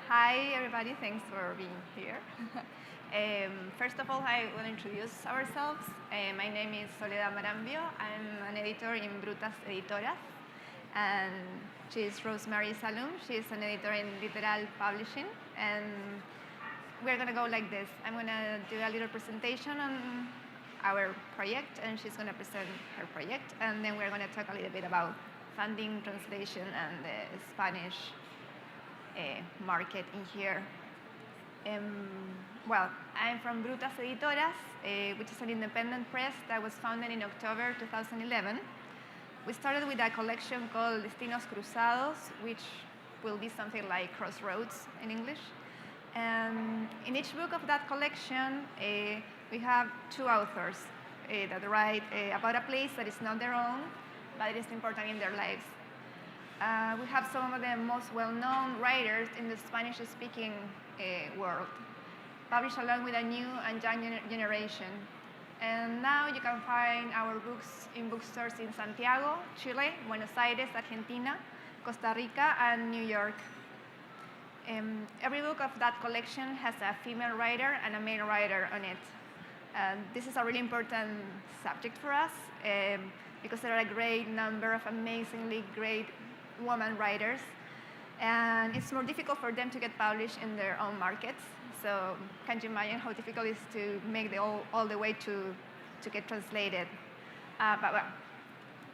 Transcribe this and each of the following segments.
Hi, everybody. Thanks for being here. First of all, I want to introduce ourselves. My name is Soledad Marambio. I'm an editor in Brutas Editoras. And she's Rosemary Salum. She's an editor in Literal Publishing. And we're going to go like this. I'm going to do a little presentation on our project, and she's going to present her project. And then we're going to talk a little bit about funding, translation, and the Spanish market in here. Well, I'm from Brutas Editoras, which is an independent press that was founded in October 2011. We started with a collection called Destinos Cruzados, which will be something like Crossroads in English. And in each book of that collection, we have two authors that write about a place that is not their own, but it is important in their lives. We have some of the most well-known writers in the Spanish-speaking world, published along with a new and young generation. And now you can find our books in bookstores in Santiago, Chile, Buenos Aires, Argentina, Costa Rica, and New York. Every book of that collection has a female writer and a male writer on it. This is a really important subject for us because there are a great number of amazingly great women writers, and it's more difficult for them to get published in their own markets. So can you imagine how difficult it is to make all the way to get translated? But well,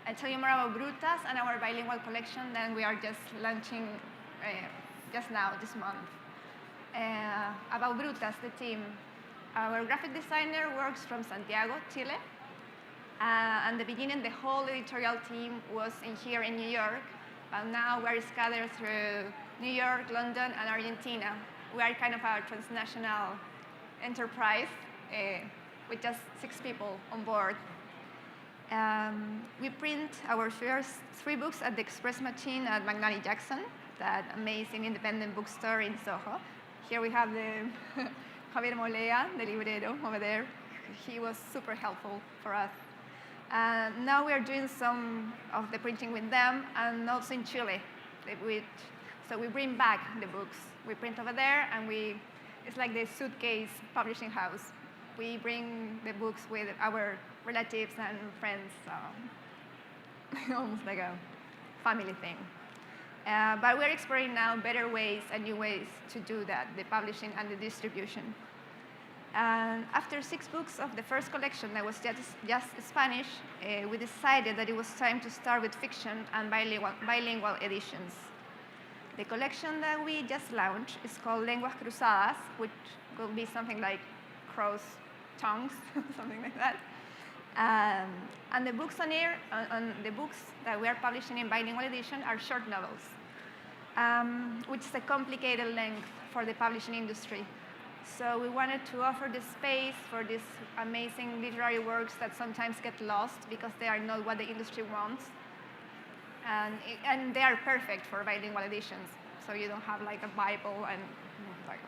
I'll tell you more about Brutas and our bilingual collection that we are just launching just now, this month. About Brutas, the team. Our graphic designer works from Santiago, Chile. And the beginning, the whole editorial team was here in New York. But now we're scattered through New York, London, and Argentina. We are kind of a transnational enterprise with just 6 people on board. We print our first 3 books at the Express Machine at McNally Jackson, that amazing independent bookstore in Soho. Here we have the Javier Molea, the librero, over there. He was super helpful for us. Now we are doing some of the printing with them, and also in Chile. So we bring back the books. We print over there, and it's like the suitcase publishing house. We bring the books with our relatives and friends, almost like a family thing. But we're exploring now better ways and new ways to do that, the publishing and the distribution. And after 6 books of the first collection that was just Spanish, we decided that it was time to start with fiction and bilingual editions. The collection that we just launched is called Lenguas Cruzadas, which will be something like cross tongues, something like that. And the books on the books that we are publishing in bilingual edition are short novels, which is a complicated length for the publishing industry. So we wanted to offer the space for these amazing literary works that sometimes get lost because they are not what the industry wants. And they are perfect for bilingual editions. So you don't have like a Bible and like.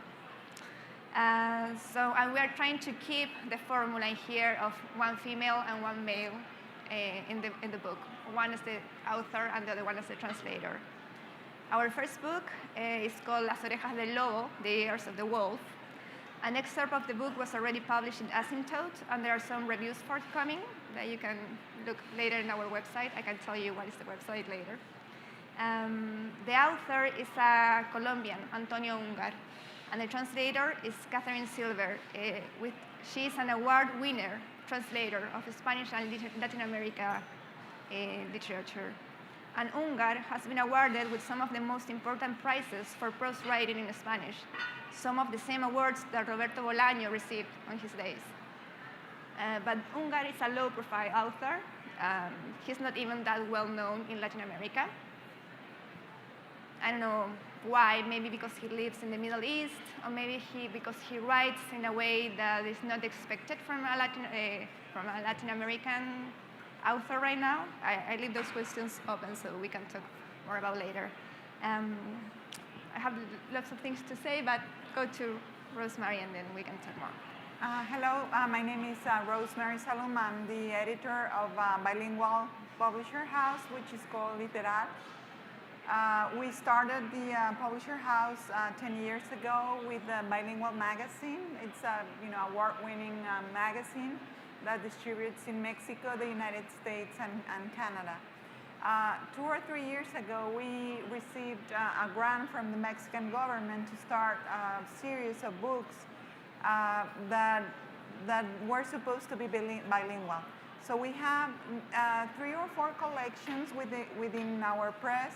And we are trying to keep the formula here of 1 female and 1 male in the book. One is the author and the other one is the translator. Our first book is called Las Orejas del Lobo, The Ears of the Wolf. An excerpt of the book was already published in Asymptote, and there are some reviews forthcoming that you can look later in our website. I can tell you what is the website later. The author is a Colombian, Antonio Ungar, and the translator is Catherine Silver. She is an award winner translator of Spanish and Latin America literature. And Ungar has been awarded with some of the most important prizes for prose writing in Spanish, some of the same awards that Roberto Bolaño received on his days. But Ungar is a low-profile author. He's not even that well known in Latin America. I don't know why, maybe because he lives in the Middle East, or maybe because he writes in a way that is not expected from a Latin American author right now. I leave those questions open so we can talk more about later. I have lots of things to say, but go to Rosemary and then we can talk more. Hello, my name is Rosemary Salum. I'm the editor of a bilingual publisher house, which is called Literal. We started the publisher house 10 years ago with the Bilingual magazine. It's a award-winning magazine that distributes in Mexico, the United States, and Canada. 2 or 3 years ago, we received a grant from the Mexican government to start a series of books that were supposed to be bilingual. So we have 3 or 4 collections within our press.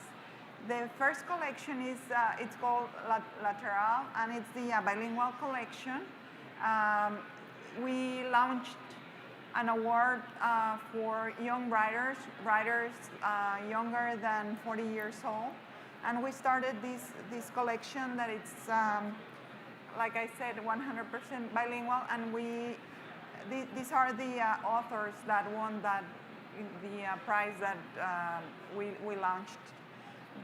The first collection is it's called Lateral, and it's the bilingual collection. We launched an award for young writers younger than 40 years old, and we started this collection that it's like I said, 100% bilingual, and these are the authors that won the prize that we launched.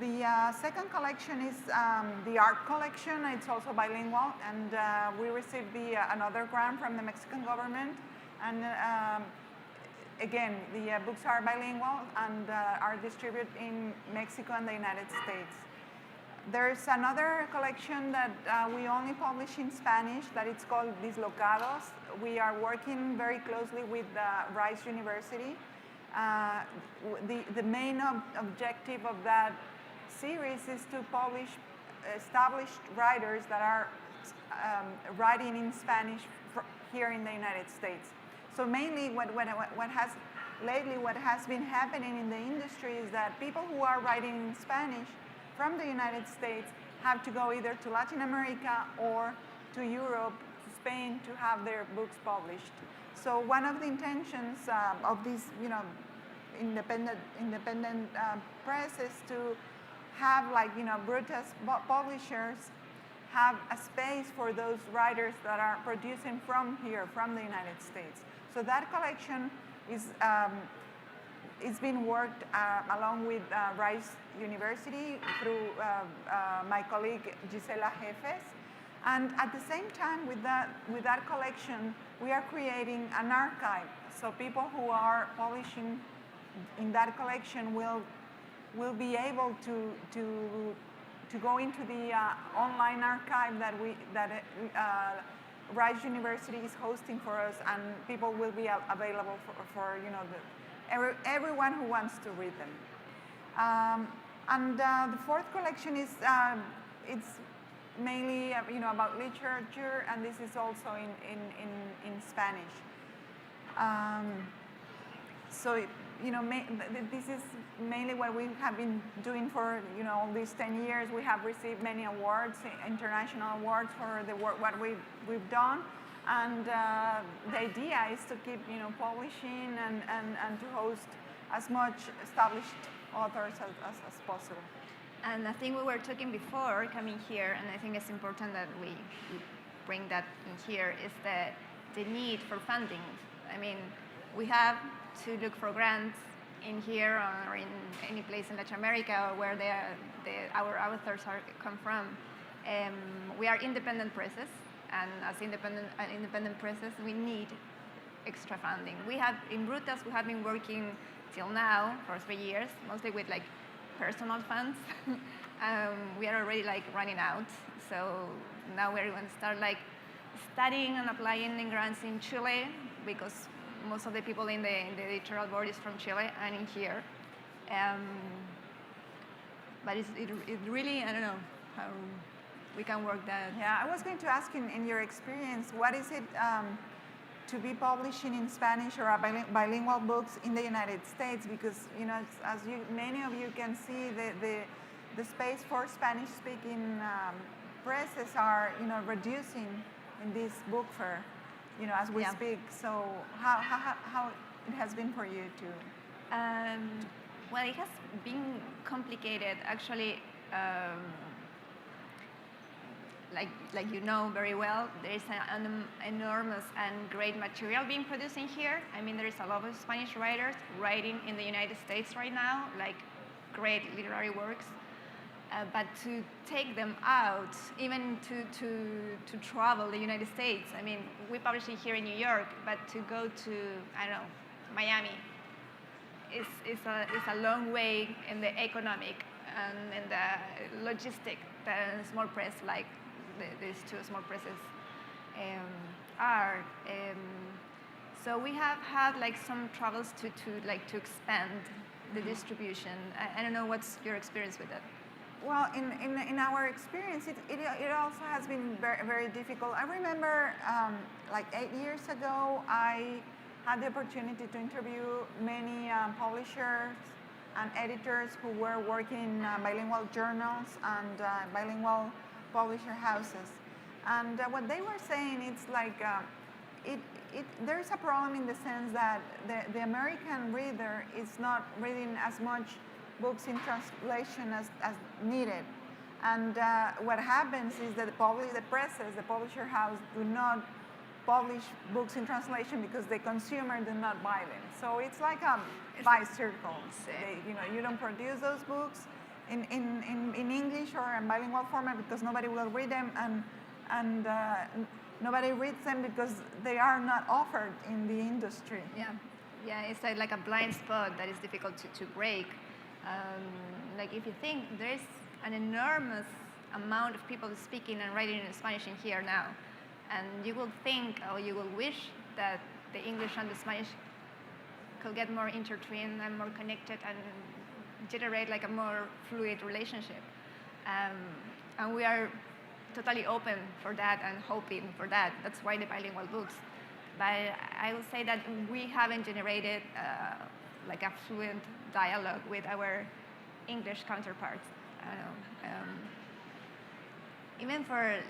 The second collection is the art collection. It's also bilingual, and we received another grant from the Mexican government. And again, the books are bilingual and are distributed in Mexico and the United States. There's another collection that we only publish in Spanish that it's called Dislocados. We are working very closely with Rice University. The main objective of that series is to publish established writers that are writing in Spanish here in the United States. So mainly what has been happening in the industry is that people who are writing in Spanish from the United States have to go either to Latin America or to Europe, to Spain, to have their books published. So one of the intentions of these, independent press is to have, Brutus publishers have a space for those writers that are producing from here, from the United States. So that collection is being worked along with Rice University through my colleague Gisela Jefes. And at the same time with that collection, we are creating an archive. So people who are publishing in that collection will be able to go into the online archive that Rice University is hosting for us, and people will be available for everyone who wants to read them. And the fourth collection is it's mainly about literature, and this is also in Spanish. So this is mainly what we have been doing for all these 10 years. We have received many awards, international awards for the work what we've done, and the idea is to keep publishing and to host as much established authors as possible. And I think we were talking before coming here, and I think it's important that we bring that in here, is the need for funding. I mean, we have to look for grants in here or in any place in Latin America or where our authors come from. We are independent presses, and as independent presses, we need extra funding. In Brutus, we have been working till now for 3 years, mostly with personal funds. We are already running out, so now we're going to start studying and applying in grants in Chile, because most of the people in the editorial board is from Chile and in here. But it really, I don't know how we can work that. Yeah, I was going to ask, in your experience, what is it to be publishing in Spanish or bilingual books in the United States? Because as many of you can see, the space for Spanish-speaking presses are reducing in this book fair, as we speak. So how it has been for you to? Well, it has been complicated, actually. Like you know very well, there is an enormous and great material being produced in here. I mean, there is a lot of Spanish writers writing in the United States right now, great literary works. But to take them out, even to travel the United States, I mean, we publish it here in New York, but to go to, I don't know, Miami, it's a long way in the economic and in the logistic that a small press like these two small presses are. So we have had like some troubles to expand the distribution. I don't know what's your experience with that. Well, in our experience, it also has been very, very difficult. I remember like 8 years ago, I had the opportunity to interview many publishers and editors who were working in bilingual journals and bilingual publisher houses. And what they were saying, it's like there's a problem in the sense that the American reader is not reading as much books in translation as needed. And what happens is that the presses, the publisher house, do not publish books in translation because the consumer do not buy them. So it's like a bi-circle. You don't produce those books in English or in bilingual format because nobody will read them, and nobody reads them because they are not offered in the industry. Yeah, it's like a blind spot that is difficult to break. Like if you think there is an enormous amount of people speaking and writing in Spanish in here now, and you will think or you will wish that the English and the Spanish could get more intertwined and more connected and generate like a more fluid relationship. And we are totally open for that and hoping for that. That's why the bilingual books. But I will say that we haven't generated like a fluent dialogue with our English counterparts. I don't know. Even for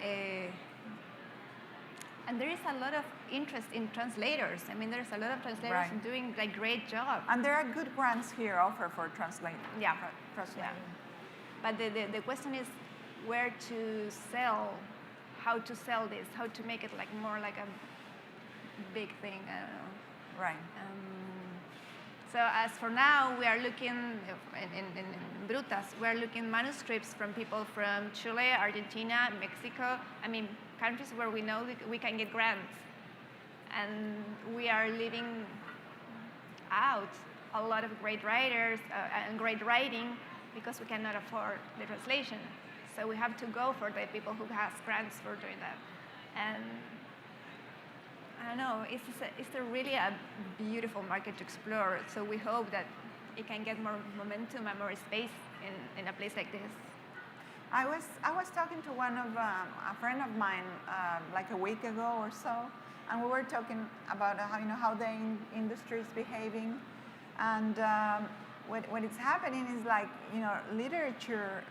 and there is a lot of interest in translators. I mean, there's a lot of translators doing like great job. And there are good grants here offered for translating. Yeah. But the question is where to sell, how to sell this, how to make it like more like a big thing. I don't know. Right. So as for now, we are looking in Brutas. We are looking manuscripts from people from Chile, Argentina, Mexico. I mean, countries where we know we can get grants. And we are leaving out a lot of great writers and great writing because we cannot afford the translation. So we have to go for the people who has grants for doing that. And I don't know, it's really a beautiful market to explore. So we hope that it can get more momentum and more space in a place like this. I was talking to a friend of mine like a week ago or so, and we were talking about how the industry is behaving, and what is happening is like literature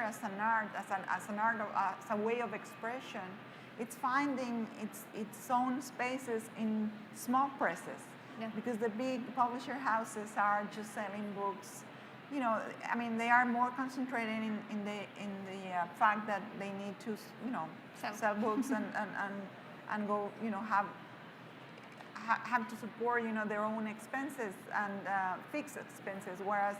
as an art, as a way of expression. It's finding its own spaces in small presses, because the big publisher houses are just selling books. I mean, they are more concentrated in the fact that they need to sell books and go have to support their own expenses and fixed expenses, whereas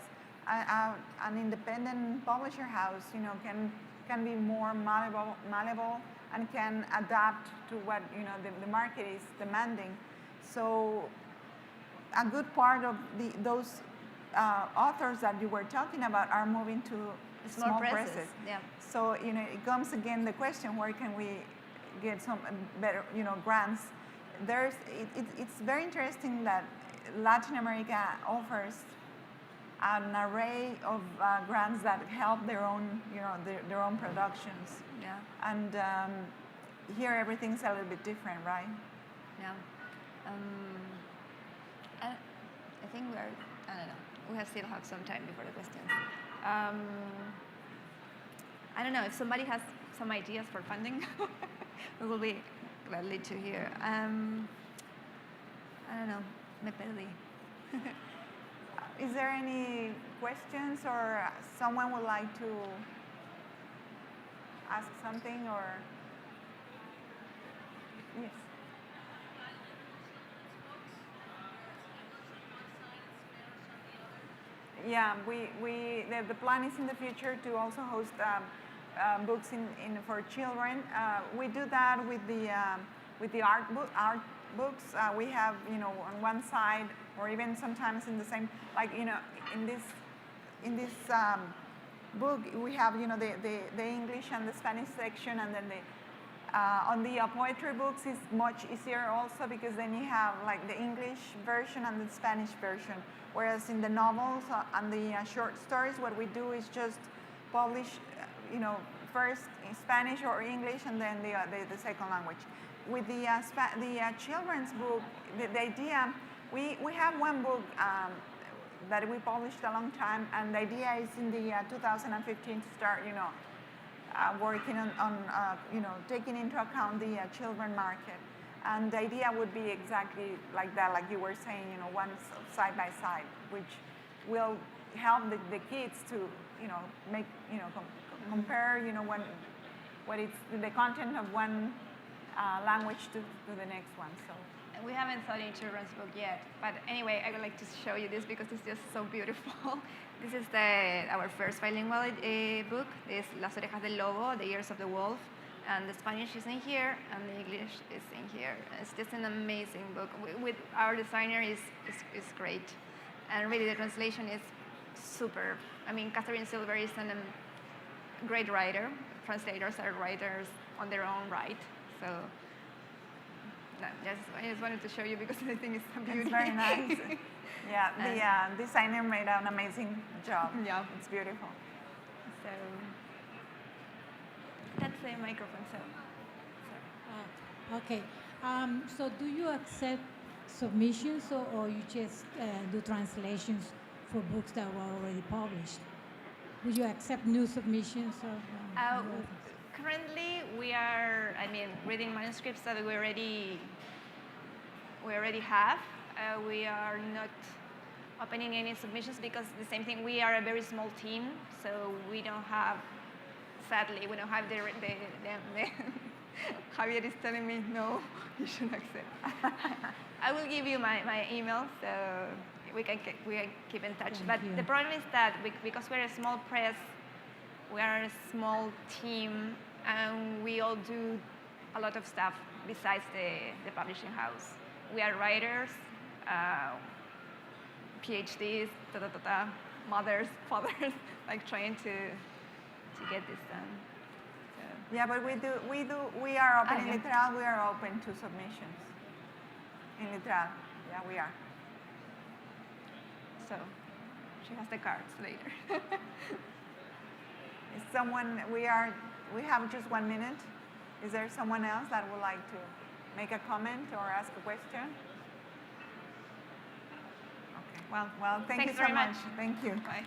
an independent publisher house can be more malleable and can adapt to what the market is demanding. So a good part of those authors that you were talking about are moving to small presses. Yeah. So it comes again the question: where can we get some better grants? It's very interesting that Latin America offers an array of grants that help their own their own productions. Yeah. And here everything's a little bit different, right? Yeah. I think I don't know. We still have some time before the questions. I don't know if somebody has some ideas for funding. We will be gladly to hear. I don't know. Me perdí. Is there any questions, or someone would like to ask something, or yes? Yeah, the plan is in the future to also host books for children. We do that with the art books. We have on one side, or even sometimes in the same, like in in this book, we have the English and the Spanish section, and then on the poetry books is much easier also, because then you have like the English version and the Spanish version. Whereas in the novels and the short stories, what we do is just publish, first in Spanish or English, and then the second language. With the children's book, the idea, we have one book that we published a long time, and the idea is in the 2015 to start, working on taking into account the children market. And the idea would be exactly like that, like you were saying, one side by side, which will help the kids to, make, compare, what is the content of one language to the next one. So we haven't thought in children's book yet, but anyway, I would like to show you this because it's just so beautiful. This is our first bilingual book. It's Las Orejas del Lobo, The Ears of the Wolf, and the Spanish is in here, and the English is in here. It's just an amazing book. With our designer is great, and really the translation is superb. I mean, Catherine Silver is a great writer. Translators are writers on their own right, so. No, I just wanted to show you because I think it's so beautiful. It's very nice. Yeah, the designer made an amazing job. Yeah. It's beautiful. So that's the microphone. Okay. So do you accept submissions, or you just do translations for books that were already published? Do you accept new submissions? Currently, we are, reading manuscripts that we already have. We are not opening any submissions because the same thing. We are a very small team, so we don't have. Sadly, we don't have the Javier is telling me no, you should accept. I will give you my email so we can keep in touch. But the problem is that because we're a small press. We are a small team, and we all do a lot of stuff besides the publishing house. We are writers, PhDs, mothers, fathers, like trying to get this done. So. Yeah, but we are open in Literal. We are open to submissions in Literal. Yeah, we are. So she has the cards later. We have just 1 minute. Is there someone else that would like to make a comment or ask a question? Okay. Well, thank you so much. Thank you. Bye.